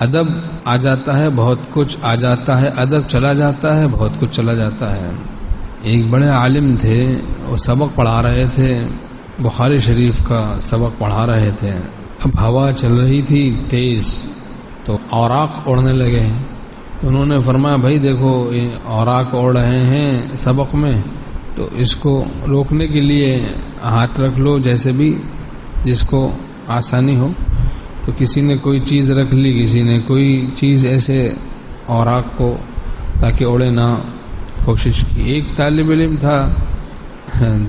ادب آ جاتا ہے بہت کچھ آ جاتا ہے، ادب چلا جاتا ہے بہت کچھ چلا جاتا ہے۔ ایک بڑے عالم تھے، وہ سبق پڑھا رہے تھے، بخاری شریف کا سبق پڑھا رہے تھے۔ اب ہوا چل رہی تھی تیز، تو اوراق اڑنے لگے۔ انہوں نے فرمایا بھائی دیکھو یہ اوراق اڑ رہے ہیں سبق میں، تو اس کو روکنے کے لیے ہاتھ رکھ لو جیسے بھی جس کو آسانی ہو۔ تو کسی نے کوئی چیز رکھ لی، کسی نے کوئی چیز ایسے اوراق کو تاکہ اڑے نہ کوشش کی۔ ایک طالب علم تھا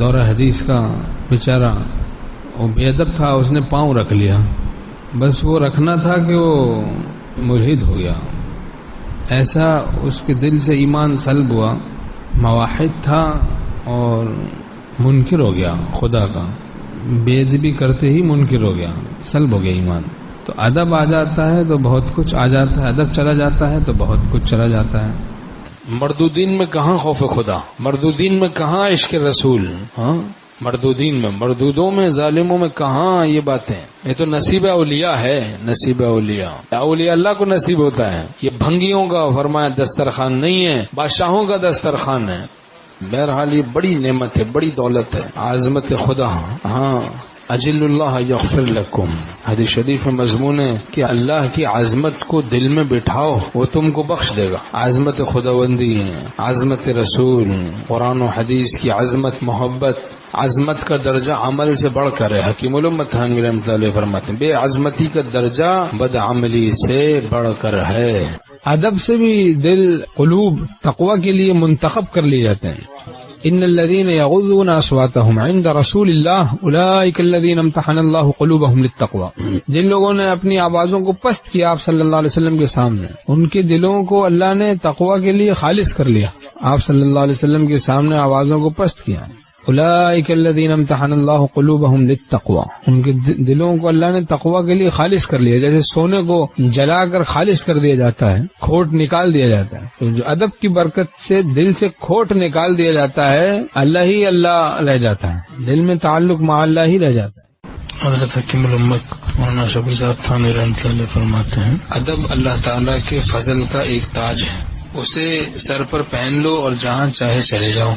دورہ حدیث کا بیچارہ، وہ بے ادب تھا، اس نے پاؤں رکھ لیا۔ بس وہ رکھنا تھا کہ وہ ملحد ہو گیا، ایسا اس کے دل سے ایمان سلب ہوا۔ موحد تھا اور منکر ہو گیا خدا کا، بے ادبی کرتے ہی منکر ہو گیا، سلب ہو گیا ایمان۔ تو ادب آ جاتا ہے تو بہت کچھ آ جاتا ہے، ادب چلا جاتا ہے تو بہت کچھ چلا جاتا ہے۔ مردودین میں کہاں خوف خدا، مردودین میں کہاں عشق رسول، ہاں مردودین میں، مردودوں میں، ظالموں میں کہاں یہ باتیں۔ یہ تو نصیب اولیاء ہے، نصیب اولیاء، اولیاء اللہ کو نصیب ہوتا ہے۔ یہ بھنگیوں کا فرمایا دسترخوان نہیں ہے، بادشاہوں کا دسترخوان ہے۔ بہرحال یہ بڑی نعمت ہے، بڑی دولت ہے، عظمت خدا۔ ہاں اجل اللہ یغفر لکم، حدیث شریف میں مضمون ہے کہ اللہ کی عظمت کو دل میں بٹھاؤ، وہ تم کو بخش دے گا۔ عظمت خداوندی ہے، عظمت رسول، قرآن و حدیث کی عظمت، محبت۔ عظمت کا درجہ عمل سے بڑھ کر ہے، حکیم الامت تھانوی رحمۃ اللہ علیہ فرماتے ہیں بے عظمتی کا درجہ بد عملی سے بڑھ کر ہے۔ ادب سے بھی دل، قلوب تقوی کے لیے منتخب کر لیے جاتے ہیں۔ ان الذين يغضون اصواتهم عند رسول الله اولئك الذين امتحن الله قلوبهم للتقوى، جن لوگوں نے اپنی آوازوں کو پست کیا آپ صلی اللہ علیہ وسلم کے سامنے، ان کے دلوں کو اللہ نے تقوی کے لیے خالص کر لیا۔ آپ صلی اللہ علیہ وسلم کے سامنے آوازوں کو پست کیا۔ اولئک الذین امتحن اللہ قلوبهم للتقوى، ان کے دلوں کو اللہ نے تقوی کے لیے خالص کر لیا۔ جیسے سونے کو جلا کر خالص کر دیا جاتا ہے، کھوٹ نکال دیا جاتا ہے، تو جو ادب کی برکت سے دل سے کھوٹ نکال دیا جاتا ہے، اللہ ہی اللہ رہ جاتا ہے، دل میں تعلق مع اللہ ہی رہ جاتا ہے۔ حضرت حکیم الامت مولانا شفیع صاحب تھانوی رحمۃ اللہ فرماتے ہیں ادب اللہ تعالیٰ کے فضل کا ایک تاج ہے، اسے سر پر پہن لو اور جہاں چاہے چلے جاؤ۔